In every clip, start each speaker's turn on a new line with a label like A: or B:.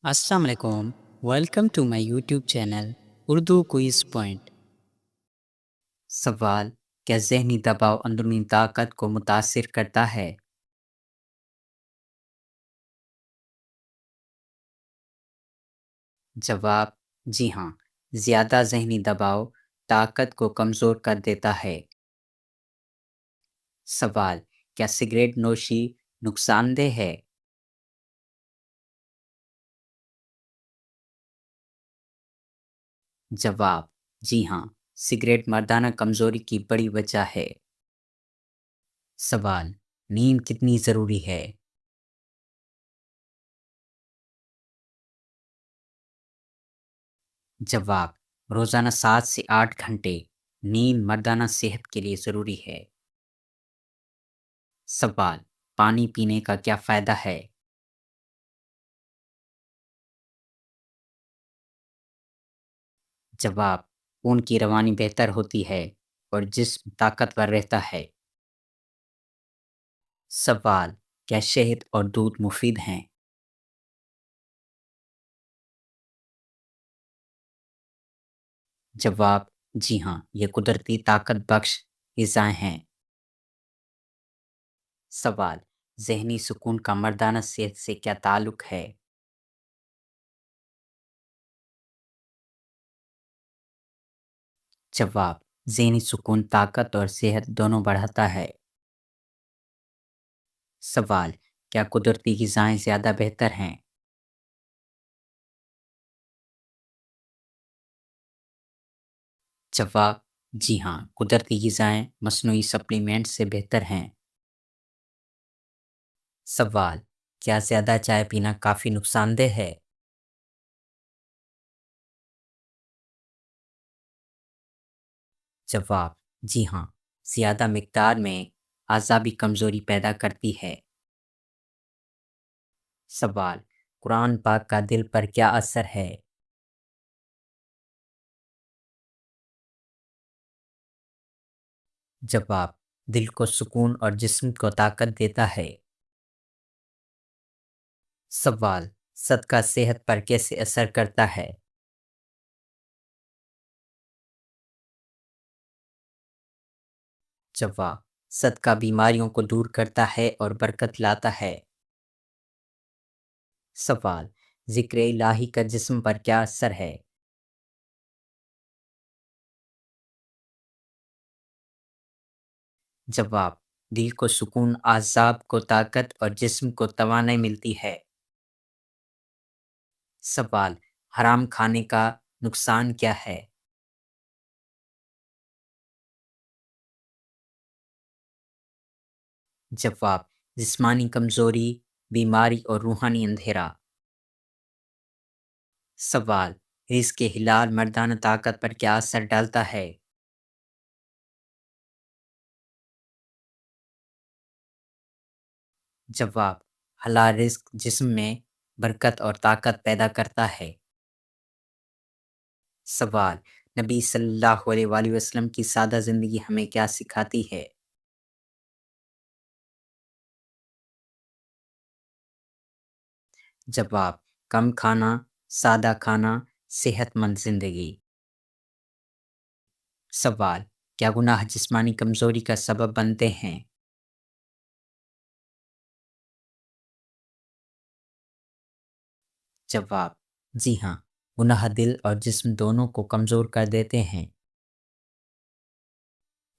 A: السلام علیکم، welcome to my YouTube channel Urdu quiz point. سوال: کیا ذہنی دباؤ اندرونی طاقت کو متاثر کرتا ہے؟ جواب: جی ہاں، زیادہ ذہنی دباؤ طاقت کو کمزور کر دیتا ہے۔ سوال: کیا سگریٹ نوشی نقصان دہ ہے؟ جواب: جی ہاں، سگریٹ مردانہ کمزوری کی بڑی وجہ ہے۔ سوال: نیند کتنی ضروری ہے؟ جواب: روزانہ 7 سے 8 گھنٹے نیند مردانہ صحت کے لیے ضروری ہے۔ سوال: پانی پینے کا کیا فائدہ ہے؟ جواب: خون کی روانی بہتر ہوتی ہے اور جسم طاقتور رہتا ہے۔ سوال: کیا شہد اور دودھ مفید ہیں؟ جواب: جی ہاں، یہ قدرتی طاقت بخش غذائیں ہیں۔ سوال: ذہنی سکون کا مردانہ صحت سے کیا تعلق ہے؟ جواب: ذہنی سکون طاقت اور صحت دونوں بڑھاتا ہے۔ سوال: کیا قدرتی غذائیں زیادہ بہتر ہیں؟ جواب: جی ہاں، قدرتی غذائیں مصنوعی سپلیمنٹ سے بہتر ہیں۔ سوال: کیا زیادہ چائے پینا کافی نقصان دہ ہے؟ جواب: جی ہاں، زیادہ مقدار میں اعصابی کمزوری پیدا کرتی ہے۔ سوال: قرآن پاک کا دل پر کیا اثر ہے؟ جواب: دل کو سکون اور جسم کو طاقت دیتا ہے۔ سوال: صدقہ صحت پر کیسے اثر کرتا ہے؟ جواب: صدقہ بیماریوں کو دور کرتا ہے اور برکت لاتا ہے۔ سوال: ذکر الہی کا جسم پر کیا اثر ہے؟ جواب: دل کو سکون، اعصاب کو طاقت اور جسم کو توانائی ملتی ہے۔ سوال: حرام کھانے کا نقصان کیا ہے؟ جواب: جسمانی کمزوری، بیماری اور روحانی اندھیرا۔ سوال: رزق حلال مردانہ طاقت پر کیا اثر ڈالتا ہے؟ جواب: حلال رزق جسم میں برکت اور طاقت پیدا کرتا ہے۔ سوال: نبی صلی اللہ علیہ وآلہ وسلم کی سادہ زندگی ہمیں کیا سکھاتی ہے؟ جواب: کم کھانا، سادہ کھانا، صحت مند زندگی۔ سوال: کیا گناہ جسمانی کمزوری کا سبب بنتے ہیں؟ جواب: جی ہاں، گناہ دل اور جسم دونوں کو کمزور کر دیتے ہیں۔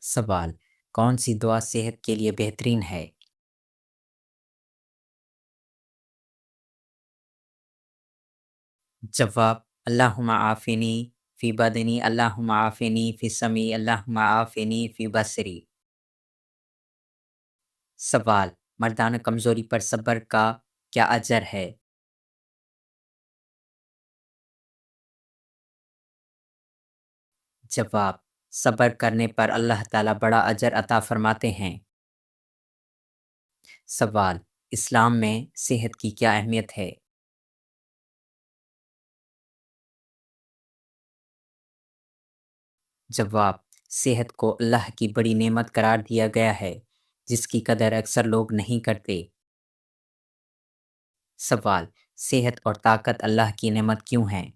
A: سوال: کون سی دعا صحت کے لیے بہترین ہے؟ جواب: اللہم عافینی فی بدنی، اللہم عافینی فی سمعی، اللہم عافینی فی بصری۔ سوال: مردانہ کمزوری پر صبر کا کیا اجر ہے؟ جواب: صبر کرنے پر اللہ تعالیٰ بڑا اجر عطا فرماتے ہیں۔ سوال: اسلام میں صحت کی کیا اہمیت ہے؟ جواب: صحت کو اللہ کی بڑی نعمت قرار دیا گیا ہے، جس کی قدر اکثر لوگ نہیں کرتے۔ سوال: صحت اور طاقت اللہ کی نعمت کیوں ہیں؟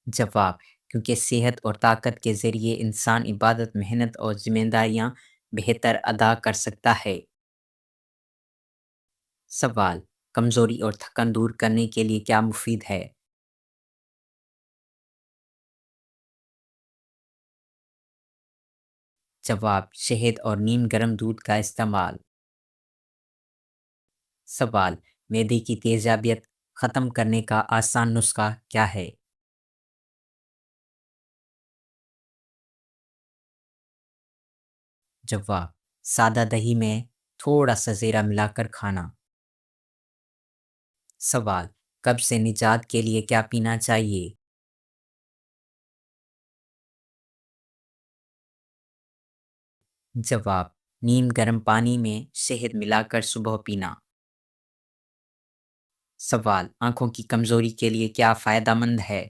A: جواب: کیونکہ صحت اور طاقت کے ذریعے انسان عبادت، محنت اور ذمہ داریاں بہتر ادا کر سکتا ہے۔ سوال: کمزوری اور تھکن دور کرنے کے لیے کیا مفید ہے؟ جواب: شہد اور نیم گرم دودھ کا استعمال۔ سوال: معدے کی تیزابیت ختم کرنے کا آسان نسخہ کیا ہے؟ جواب: سادہ دہی میں تھوڑا سا زیرہ ملا کر کھانا۔ سوال: قبض سے نجات کے لیے کیا پینا چاہیے؟ جواب: نیم گرم پانی میں شہد ملا کر صبح پینا۔ سوال: آنکھوں کی کمزوری کے لیے کیا فائدہ مند ہے؟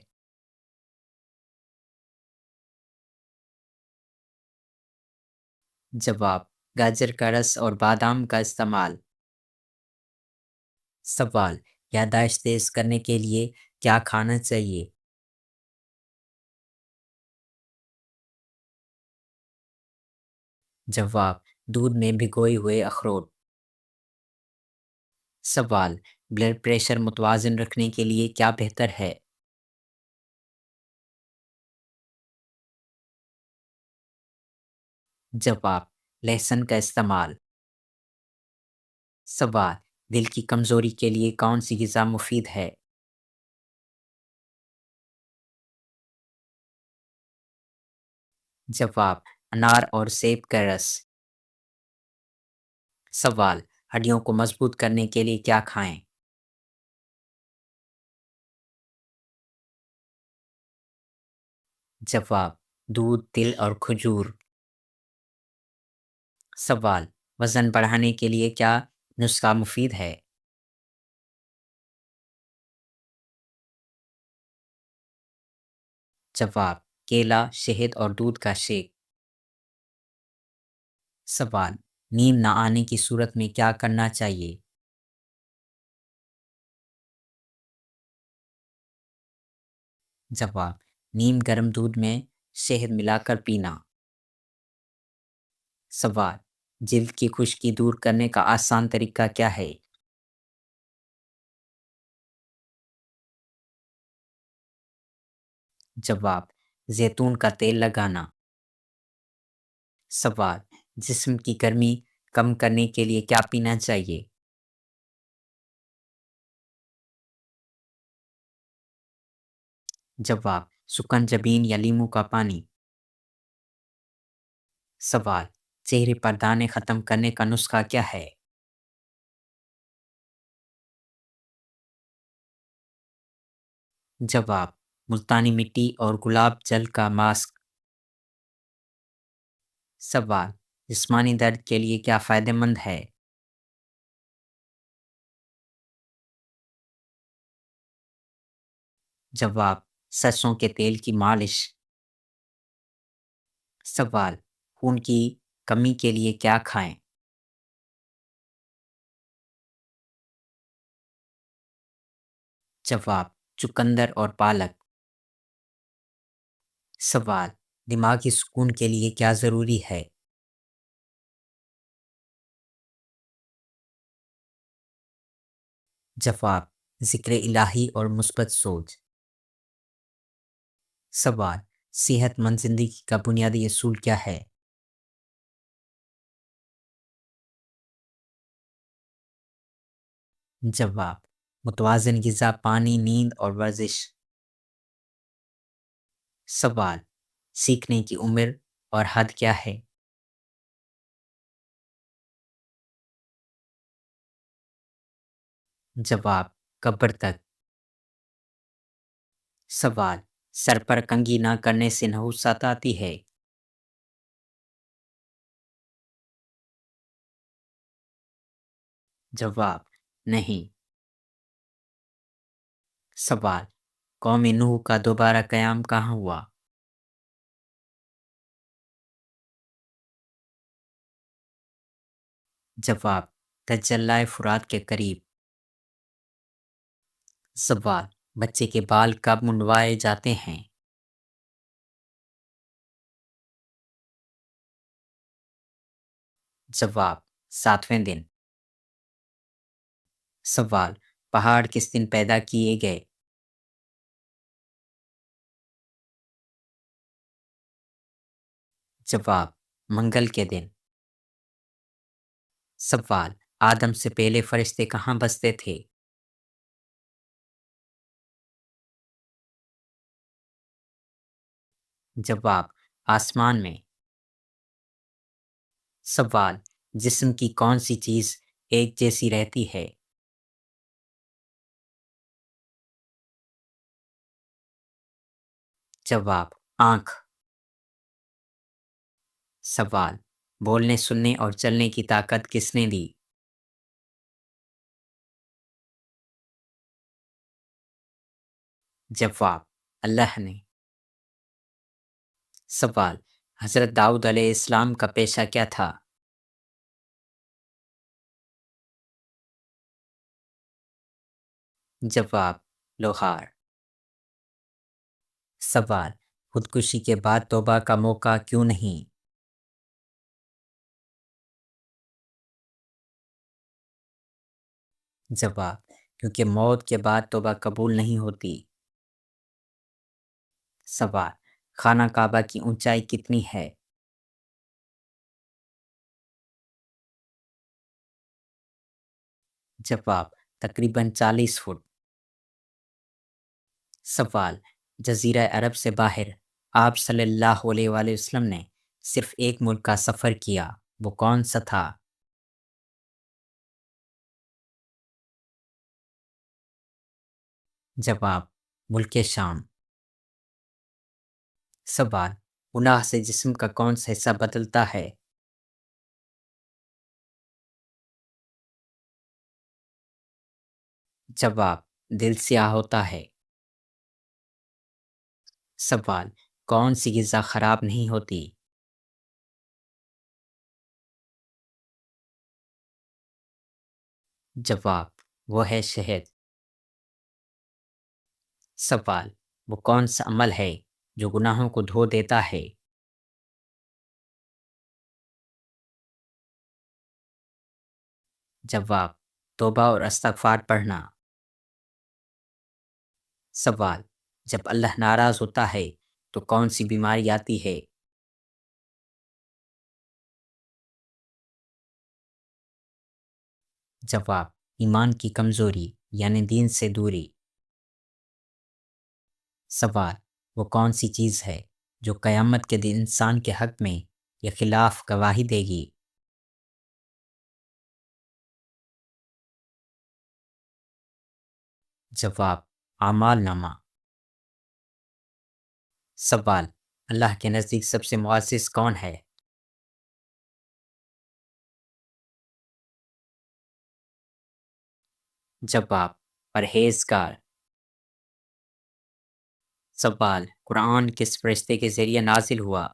A: جواب: گاجر کا رس اور بادام کا استعمال۔ سوال: یادداشت تیز کرنے کے لیے کیا کھانا چاہیے؟ جواب: دودھ میں بھگوئے ہوئے اخروٹ۔ سوال: بلڈ پریشر متوازن رکھنے کے لیے کیا بہتر ہے؟ جواب: لہسن کا استعمال۔ سوال: دل کی کمزوری کے لیے کون سی غذا مفید ہے؟ جواب: انار اور سیب کا رس۔ سوال: ہڈیوں کو مضبوط کرنے کے لیے کیا کھائیں؟ جواب: دودھ، تل اور کھجور۔ سوال: وزن بڑھانے کے لیے کیا نسخہ مفید ہے؟ جواب: کیلا، شہد اور دودھ کا شیک۔ سوال: نیند نہ آنے کی صورت میں کیا کرنا چاہیے؟ جواب: نیم گرم دودھ میں شہد ملا کر پینا۔ سوال: جلد کی خشکی دور کرنے کا آسان طریقہ کیا ہے؟ جواب: زیتون کا تیل لگانا۔ سوال: جسم کی گرمی کم کرنے کے لیے کیا پینا چاہیے؟ جواب: سکنجبین یا لیموں کا پانی۔ سوال: چہرے پر دانے ختم کرنے کا نسخہ کیا ہے؟ جواب: ملتانی مٹی اور گلاب جل کا ماسک۔ سوال: جسمانی درد کے لیے کیا فائدہ مند ہے؟ جواب: سرسوں کے تیل کی مالش۔ سوال: خون کی کمی کے لیے کیا کھائیں؟ جواب: چقندر اور پالک۔ سوال: دماغی سکون کے لیے کیا ضروری ہے؟ جواب: ذکر الہی اور مثبت سوچ۔ سوال: صحت مند زندگی کا بنیادی اصول کیا ہے؟ جواب: متوازن غذا، پانی، نیند اور ورزش۔ سوال: سیکھنے کی عمر اور حد کیا ہے؟ جواب: قبر تک۔ سوال: سر پر کنگھی نہ کرنے سے نحوست آتی ہے؟ جواب: نہیں۔ سوال: قوم نوح کا دوبارہ قیام کہاں ہوا؟ جواب: تجلائے فرات کے قریب. سوال: بچے کے بال کب منڈوائے جاتے ہیں؟ جواب: 7ویں دن. سوال: پہاڑ کس دن پیدا کیے گئے؟ جواب: منگل کے دن. سوال: آدم سے پہلے فرشتے کہاں بستے تھے؟ جواب: آسمان میں. سوال: جسم کی کون سی چیز ایک جیسی رہتی ہے؟ جواب: آنکھ. سوال: بولنے، سننے اور چلنے کی طاقت کس نے دی؟ جواب: اللہ نے. سوال: حضرت داؤد علیہ السلام کا پیشہ کیا تھا؟ جواب: لوہار. سوال: خودکشی کے بعد توبہ کا موقع کیوں نہیں؟ جواب: کیونکہ موت کے بعد توبہ قبول نہیں ہوتی. سوال: خانہ کعبہ کی اونچائی کتنی ہے؟ جواب: تقریباً 40 فٹ. سوال: جزیرہ عرب سے باہر آپ صلی اللہ علیہ وآلہ وسلم نے صرف ایک ملک کا سفر کیا، وہ کون سا تھا؟ جواب: ملک شام. سوال: گناہ سے جسم کا کون سا حصہ بدلتا ہے؟ جواب: دل سیاہ ہوتا ہے. سوال: کون سی غذا خراب نہیں ہوتی؟ جواب: وہ ہے شہد. سوال: وہ کون سا عمل ہے جو گناہوں کو دھو دیتا ہے؟ جواب: توبہ اور استغفار پڑھنا. سوال: جب اللہ ناراض ہوتا ہے تو کون سی بیماری آتی ہے؟ جواب: ایمان کی کمزوری یعنی دین سے دوری. سوال: وہ کون سی چیز ہے جو قیامت کے دن انسان کے حق میں یا خلاف گواہی دے گی؟ جواب: اعمال نامہ. سوال: اللہ کے نزدیک سب سے معزز کون ہے؟ جواب: پرہیزگار. سوال: قرآن کس فرشتے کے ذریعے نازل ہوا؟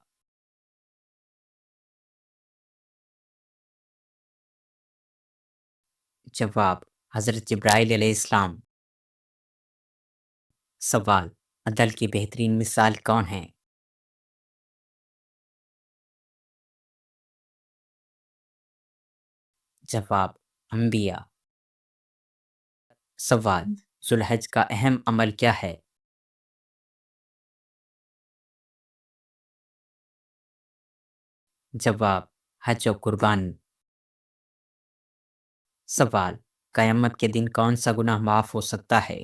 A: جواب: حضرت جبرائیل علیہ السلام. سوال: عدل کی بہترین مثال کون ہے؟ جواب: انبیاء. سوال: ذوالحج کا اہم عمل کیا ہے؟ جواب: حج و قربانی. سوال: قیامت کے دن کون سا گناہ معاف ہو سکتا ہے؟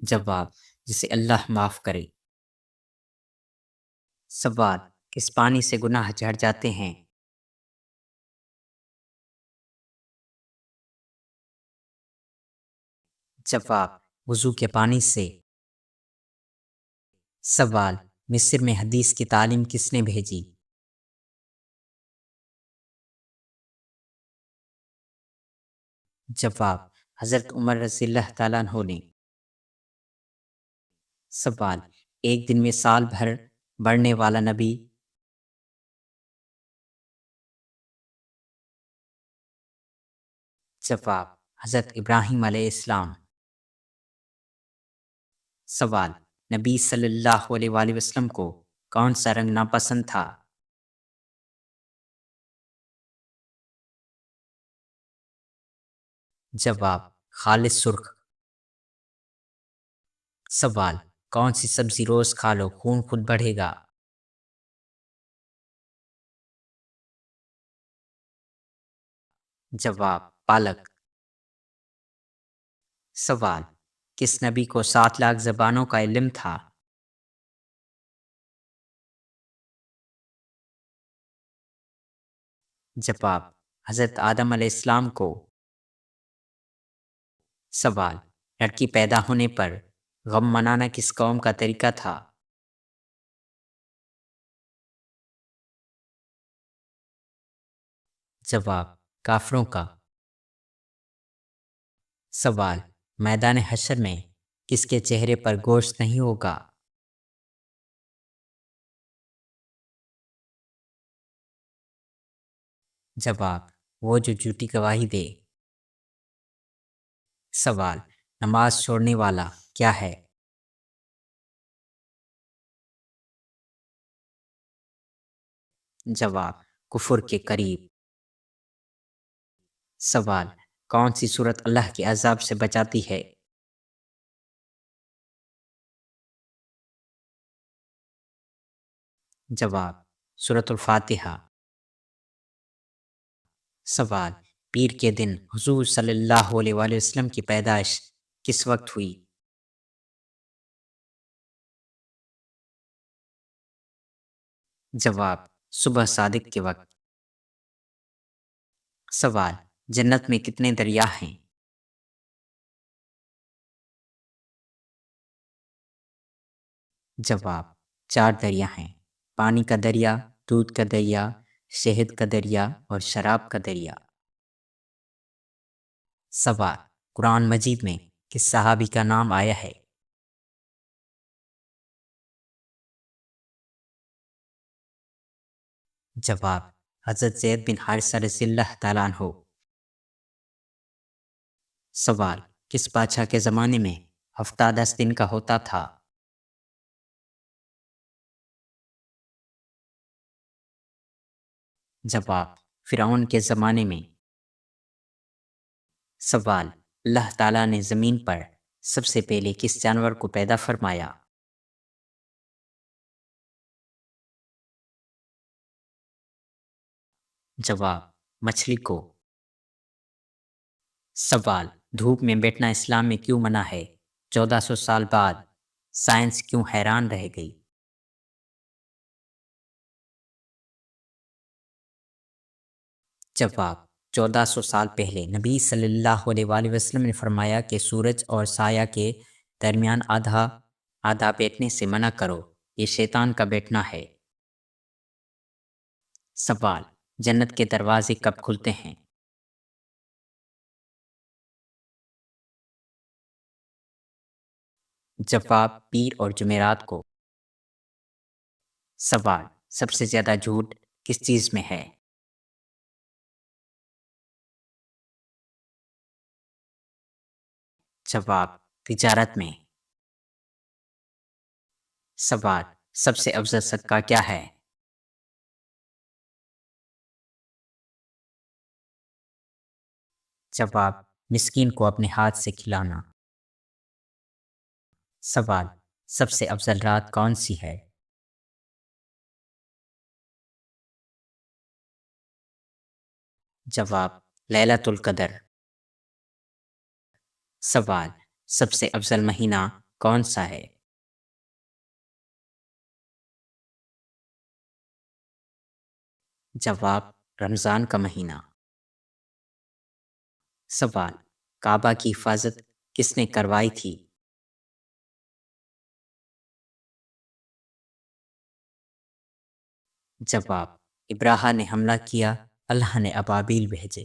A: جواب: جسے اللہ معاف کرے. سوال: کس پانی سے گناہ جھڑ جاتے ہیں؟ جواب: وضو کے پانی سے. سوال: مصر میں حدیث کی تعلیم کس نے بھیجی؟ جواب: حضرت عمر رضی اللہ تعالیٰ عنہ نے. سوال: ایک دن میں سال بھر بڑھنے والا نبی؟ جواب: حضرت ابراہیم علیہ السلام۔ سوال: نبی صلی اللہ علیہ وآلہ وسلم کو کون سا رنگ ناپسند تھا؟ جواب: خالص سرخ۔ سوال: کون سی سبزی روز کھا لو خون خود بڑھے گا؟ جواب: پالک۔ سوال: کس نبی کو 7 لاکھ زبانوں کا علم تھا؟ جواب: حضرت آدم علیہ السلام کو۔ سوال: لڑکی پیدا ہونے پر غم منانا کس قوم کا طریقہ تھا؟ جواب: کافروں کا۔ سوال: میدان حشر میں کس کے چہرے پر گوشت نہیں ہوگا؟ جواب: وہ جو جھوٹی گواہی دے۔ سوال: نماز چھوڑنے والا کیا ہے؟ جواب: کفر کے قریب۔ سوال: کون سی صورت اللہ کے عذاب سے بچاتی ہے؟ جواب: سورۃ الفاتحہ۔ سوال: پیر کے دن حضور صلی اللہ علیہ وآلہ وسلم کی پیدائش کس وقت ہوئی؟ جواب: صبح صادق کے وقت۔ سوال: جنت میں کتنے دریا ہیں؟ جواب: 4 دریا ہیں: پانی کا دریا، دودھ کا دریا، شہد کا دریا اور شراب کا دریا۔ سوال: قرآن مجید میں کس صحابی کا نام آیا ہے؟ جواب: حضرت زید بن حارثہ رضی اللہ تعالیٰ عنہ۔ سوال: کس بادشاہ کے زمانے میں ہفتہ 10 دن کا ہوتا تھا؟ جواب: فرعون کے زمانے میں۔ سوال: اللہ تعالیٰ نے زمین پر سب سے پہلے کس جانور کو پیدا فرمایا؟ جواب: مچھلی کو۔ سوال: دھوپ میں بیٹھنا اسلام میں کیوں منع ہے؟ 1400 سال بعد سائنس کیوں حیران رہ گئی؟ جواب: 1400 سال پہلے نبی صلی اللہ علیہ وآلہ وسلم نے فرمایا کہ سورج اور سایہ کے درمیان آدھا آدھا بیٹھنے سے منع کرو، یہ شیطان کا بیٹھنا ہے۔ سوال: جنت کے دروازے کب کھلتے ہیں؟ جواب: پیر اور جمعرات کو۔ سوال: سب سے زیادہ جھوٹ کس چیز میں ہے؟ جواب: تجارت میں۔ سوال: سب سے افضل صدقہ کیا ہے؟ جواب: مسکین کو اپنے ہاتھ سے کھلانا۔ سوال: سب سے افضل رات کون سی ہے؟ جواب: لیلۃ القدر۔ سوال: سب سے افضل مہینہ کون سا ہے؟ جواب: رمضان کا مہینہ۔ سوال: کعبہ کی حفاظت کس نے کروائی تھی؟ جواب: ابراہا نے حملہ کیا، اللہ نے ابابیل بھیجے۔